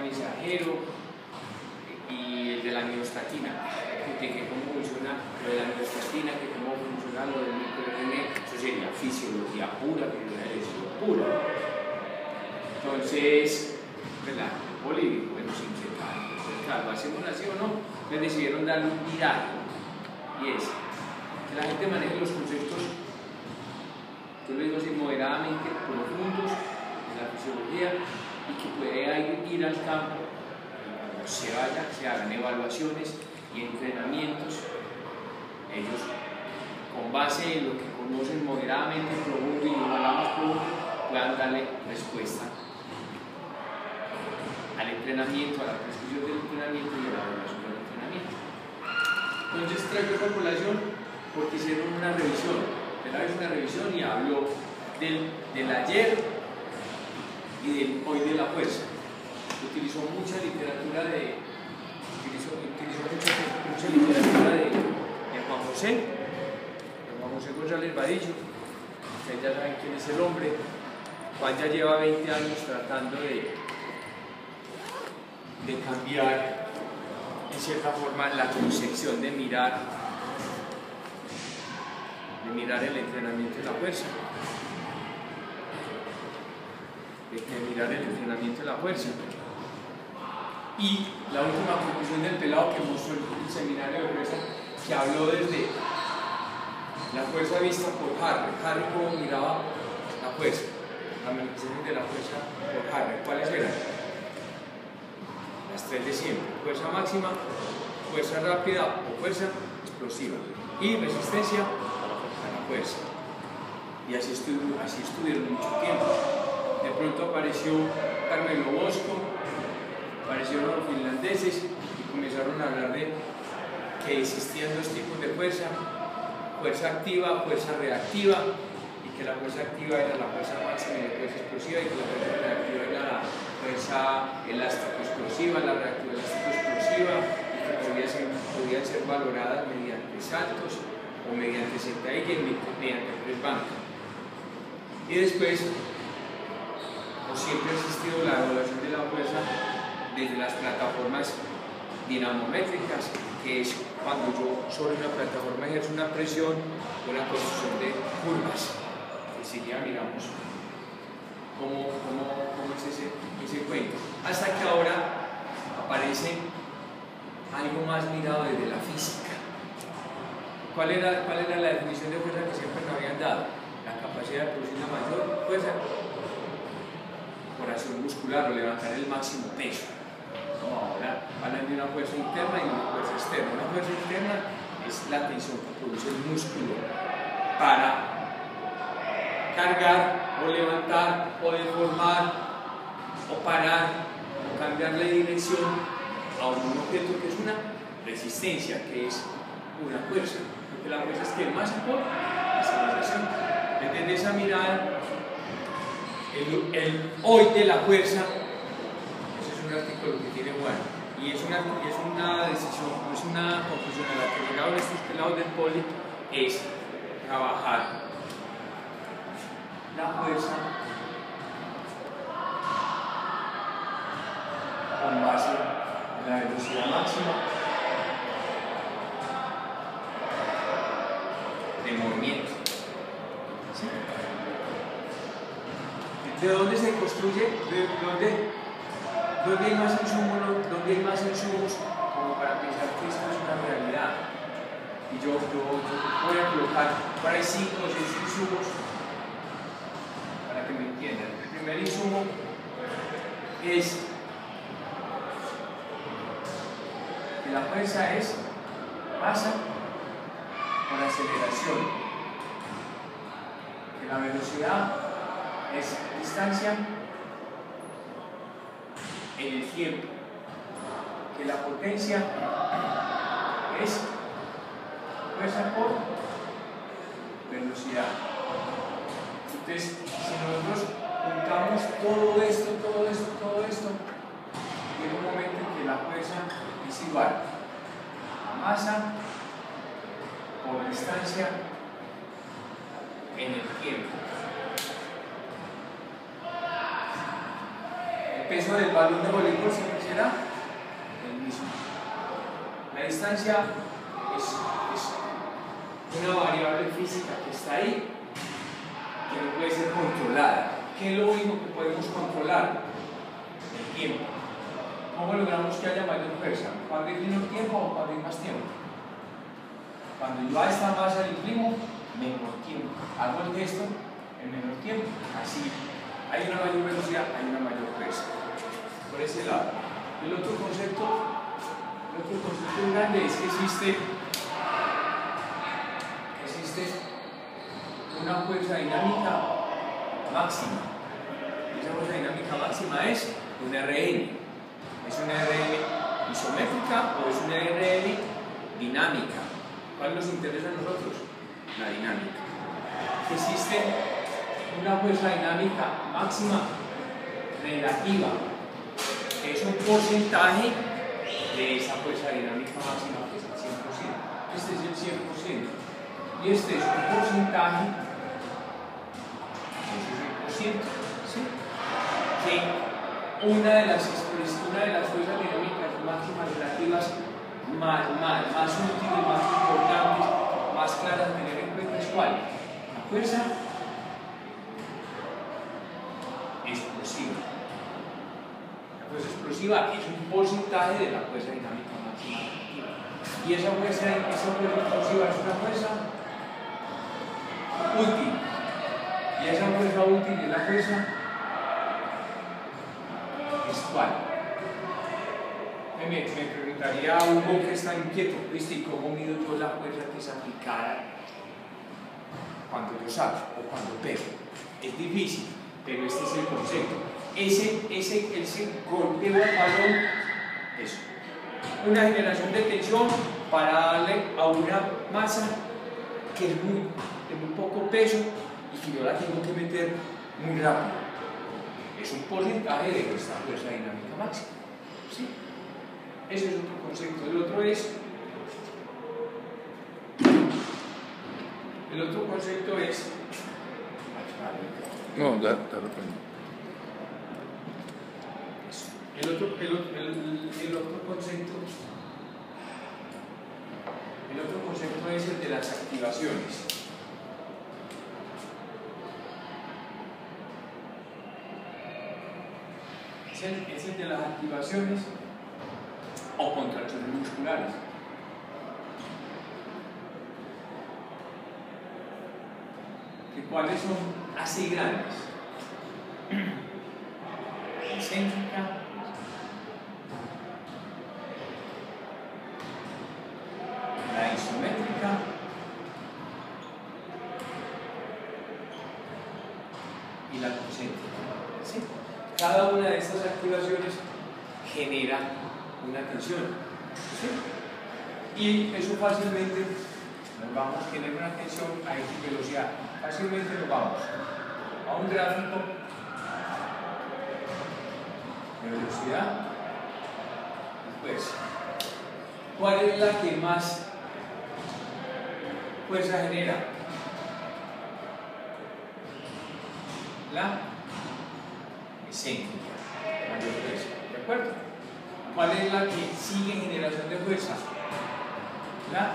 mensajero y el de la miostatina, que cómo funciona lo de la miostatina, que cómo funciona lo del microRNA. Eso sería fisiología pura, fisiología pura. Entonces, ¿verdad? Poli, bueno, sin separar. Entonces, claro, hacemos así o no, me decidieron darle un viraje, y es que la gente maneje los conceptos, yo lo digo así, moderadamente profundos de la fisiología, y que pueda ir al campo, cuando se hagan evaluaciones y entrenamientos, ellos con base en lo que conocen moderadamente profundo y ojalá más profundo, puedan darle respuesta al entrenamiento, a la prescripción del entrenamiento y a la evaluación del entrenamiento. Entonces traigo esta población porque hicieron una revisión, hizo una revisión y habló del ayer y del hoy de la fuerza. Utilizó mucha literatura de Juan José González Vadillo. Ustedes ya saben quién es el hombre. Juan ya lleva 20 años tratando de cambiar en cierta forma la concepción de mirar el entrenamiento de la fuerza. Y la última conclusión del pelado que mostró el seminario de fuerza, que habló desde la fuerza vista por Harry cómo miraba la fuerza, la manifestación de la fuerza por Harry. ¿Cuáles eran? Las tres de siempre: fuerza máxima, fuerza rápida o fuerza explosiva, y resistencia a la fuerza. Y así estuvieron mucho tiempo. De pronto apareció Carmelo Bosco, aparecieron los finlandeses y comenzaron a hablar de que existían dos tipos de fuerza: fuerza activa, fuerza reactiva, y que la fuerza activa era la fuerza máxima y la fuerza explosiva, y que la fuerza reactiva era la fuerza elástico-explosiva, la reactiva elástico-explosiva, y que podían ser valoradas mediante saltos o mediante sentadilla y mediante press banca. Y después, siempre ha existido la evaluación de la fuerza desde las plataformas dinamométricas, que es cuando yo sobre una plataforma ejerzo una presión o la construcción de curvas, que sería, digamos, cómo es ese cuento. Hasta que ahora aparece algo más mirado desde la física. ¿Cuál era la definición de fuerza que siempre nos habían dado? La capacidad de producir una mayor fuerza por acción muscular o levantar el máximo peso. No, ahora hablan de una fuerza interna y una fuerza externa. Una fuerza interna es la tensión que produce el músculo para cargar o levantar o deformar o parar o cambiarle de dirección a un objeto, que es una resistencia, que es una fuerza, porque la fuerza es que masa por aceleración. Desde esa mirada, el hoy de la fuerza, ese es un artículo que tiene Juan, y es una decisión, es una conclusión a la que llegaron estos pelados del poli, es trabajar la fuerza con base en la velocidad máxima de movimiento. ¿Sí? ¿De dónde se construye? ¿Dónde hay más insumos como para pensar que esto es una realidad? Y yo voy a colocar por ahí 5 o 6 insumos para que me entiendan. El primer insumo es que la fuerza es masa por aceleración, que la velocidad es distancia en el tiempo, que la potencia es fuerza por velocidad. Entonces, si nosotros juntamos todo esto, llega un momento en que la fuerza es igual a masa por distancia en el tiempo. peso del balón de voleibol siempre será el mismo. La distancia es una variable física que está ahí, que no puede ser controlada. ¿Qué es lo único que podemos controlar? El tiempo. ¿Cómo logramos que haya mayor fuerza? ¿Cuándo hay menor tiempo o cuándo hay más tiempo? Cuando yo a esta masa le imprimo, menor tiempo. Hago el gesto en menor tiempo. Así, hay una mayor velocidad, hay una mayor fuerza. Por ese lado. El otro concepto grande es que existe una fuerza dinámica máxima. Esa fuerza dinámica máxima es un Rn. ¿Es una Rn isométrica o es una Rn dinámica? ¿Cuál nos interesa a nosotros? La dinámica. Existe una fuerza dinámica máxima relativa, que es un porcentaje de esa fuerza dinámica máxima, que es el 100%. Este es el 100%. Y este es un porcentaje, ese es el 100%, ¿sí? Que una de las fuerzas dinámicas máximas relativas más útiles, más importantes, más claras a tener en cuenta es ¿cuál? La fuerza explosiva. La fuerza explosiva es un porcentaje de la fuerza dinámica máxima relativa. Y esa fuerza explosiva es una fuerza útil. Y esa fuerza útil es la fuerza ¿cuál? Me preguntaría a Hugo, que está inquieto, ¿viste? ¿Cómo mido yo la fuerza que es aplicada cuando yo salto o cuando pego? Es difícil, pero este es el concepto. Ese golpeo al balón es una generación de tensión para darle a una masa que es de muy poco peso y que yo la tengo que meter muy rápido. Es un porcentaje de esta fuerza dinámica máxima. ¿Sí? Ese es otro concepto. El otro concepto es. No, da el otro concepto es el de las activaciones. Es el de las activaciones o contracciones musculares. ¿Cuáles son así grandes? Excéntrica, la isométrica y la concéntrica. ¿Sí? Cada una de estas activaciones genera una tensión. ¿Sí? Y eso fácilmente nos vamos a generar una tensión a X velocidad. Fácilmente nos vamos a un gráfico de velocidad y fuerza. ¿Cuál es la que más fuerza genera? La excéntrica, mayor fuerza. ¿De acuerdo? ¿Cuál es la que sigue en generación de fuerza? La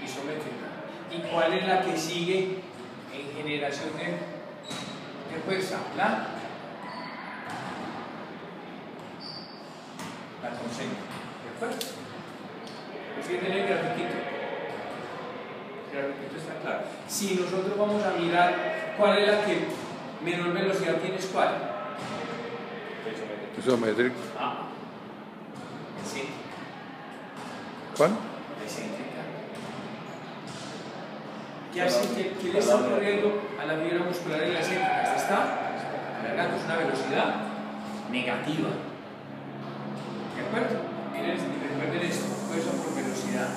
isométrica. ¿Y cuál es la que sigue en generación de fuerza? La concéntrica. ¿De acuerdo? Fíjense el grafiquito. El grafiquito está claro. Si nosotros vamos a mirar cuál es la que menor velocidad tiene, ¿cuál? Isométrico. Excéntrica. ¿Cuál? Excéntrica. ¿Qué le está ocurriendo a la fibra muscular en la excéntrica? Se está alargando, es una velocidad negativa. ¿De acuerdo? Miren, recuerden esto, fuerza por velocidad.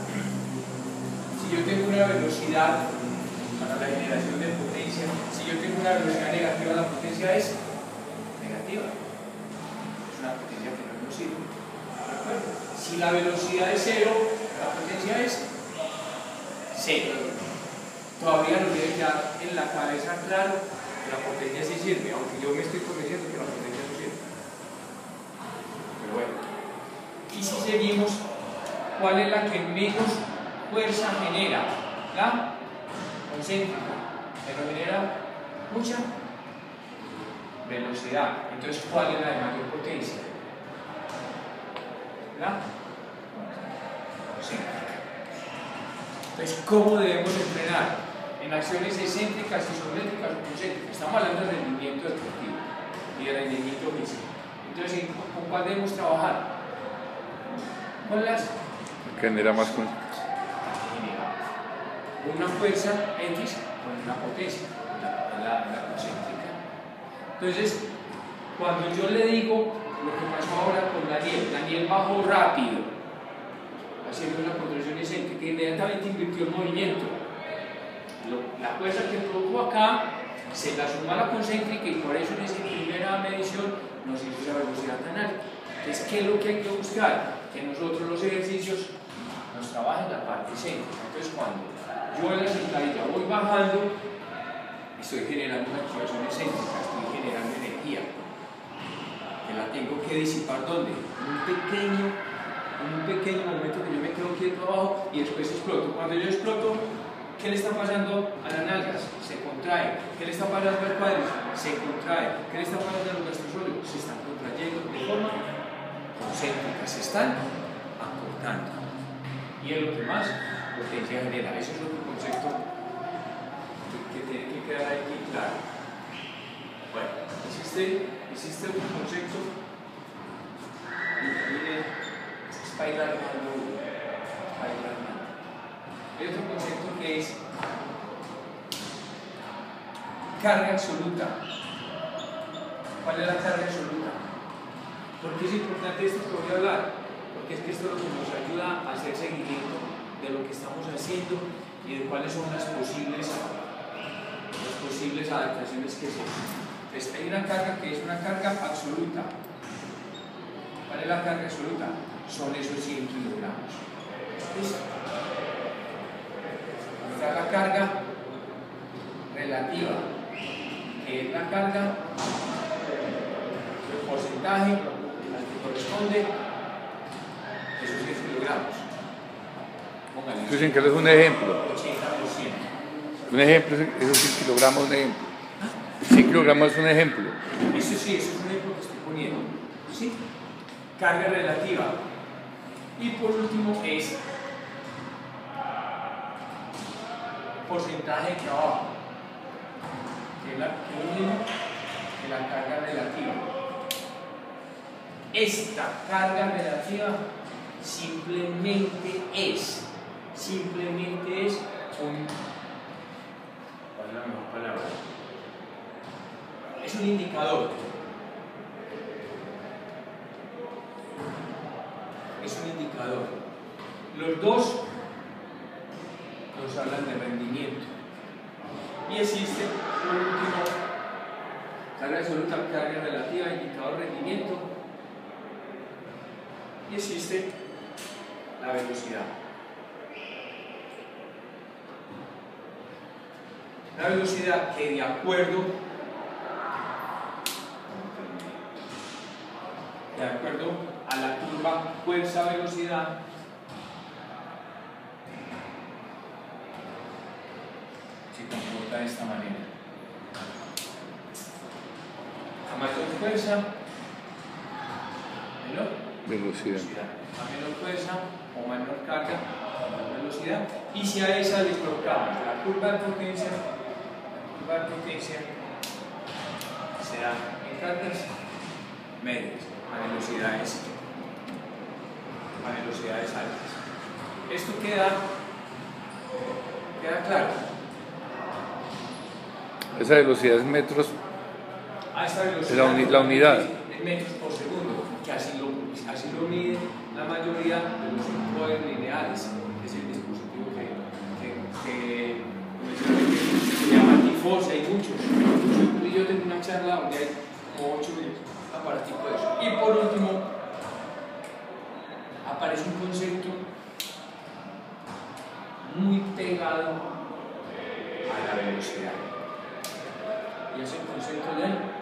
Si yo tengo una velocidad para la generación de potencia, si yo tengo una velocidad negativa, la potencia es negativa. Es una potencia que no nos sirve. ¿De acuerdo? Si la velocidad es cero, la potencia es cero. Todavía nos debe quedar en la cabeza claro que la potencia sí sirve, aunque yo me estoy convenciendo que la potencia no sirve. seguimos, ¿cuál es la que menos fuerza genera? La concéntrica, pero genera mucha velocidad. Entonces, ¿cuál es la de mayor potencia? La concéntrica. Entonces, ¿cómo debemos entrenar? En acciones excéntricas, isométricas o concéntricas. Estamos hablando de rendimiento deportivo y de rendimiento físico. Entonces, ¿con cuál debemos trabajar? Con las Genera más con... una fuerza X con una potencia, la concéntrica. Entonces, cuando yo le digo lo que pasó ahora con Daniel bajó rápido, haciendo una contracción excéntrica, inmediatamente invirtió el movimiento. La fuerza que produjo acá se la suma a la concéntrica y por eso en esa primera medición nos hizo esa velocidad tan alta. Entonces, ¿qué es lo que hay que buscar? Que nosotros los ejercicios nos trabajen la parte excéntrica. Entonces, cuando yo en la sentadilla voy bajando, estoy generando una activación excéntrica, estoy generando energía, que la tengo que disipar ¿dónde? En un pequeño momento que yo me quedo quieto abajo y después exploto. Cuando yo exploto, ¿qué le está pasando a las nalgas? Se contrae. ¿Qué le está pasando al cuádriceps? Se contrae. ¿Qué le está pasando a los gastrosóleos? Se están contrayendo de forma concéntrica, se están acortando. Y es lo que más potencia genera. Ese es otro concepto que tiene que quedar aquí claro. Bueno, existe otro concepto. Miren, está alargando. Hay otro concepto que es carga absoluta. ¿Cuál es la carga absoluta? ¿Por qué es importante esto que voy a hablar? Porque es que esto es lo que nos ayuda a hacer seguimiento de lo que estamos haciendo y de cuáles son las posibles adaptaciones que se hacen. Entonces, hay una carga que es una carga absoluta. ¿Cuál es la carga absoluta? Son esos 100 kilogramos. ¿Listo? Está la carga relativa, que es la carga, el porcentaje al que corresponde esos 10 kilogramos. Pónganle. Dicen que es un ejemplo. 80%. Un ejemplo, esos 100 kilogramos, un ejemplo. 100 kilogramos es un ejemplo. Eso sí, eso es un ejemplo que estoy poniendo. ¿Sí? Carga relativa. Y por último es porcentaje de trabajo, que es lo mismo que la carga relativa. Esta carga relativa simplemente es un, ¿cuál es la mejor palabra? Es un indicador. Es un indicador. Los dos nos hablan de rendimiento. Y existe, por último, carga absoluta, carga relativa, indicador de rendimiento. Y existe la velocidad. La velocidad que de acuerdo a la curva fuerza-velocidad se comporta de esta manera. A mayor fuerza, menor Velocidad. A menor fuerza o menor carga, menor velocidad. Y si a esa le colocamos la curva de potencia será en cargas medias a velocidades altas. Esto queda claro. Esa velocidad es metros. A esta velocidad Es la unidad. en metros por segundo, que así lo mide la mayoría de los encoder lineales, que es el dispositivo que se llama TIFOS, hay muchos. Yo tengo una charla donde hay como 8 aparatos de eso. Y por último, aparece un concepto muy pegado a la velocidad. Y es el concepto de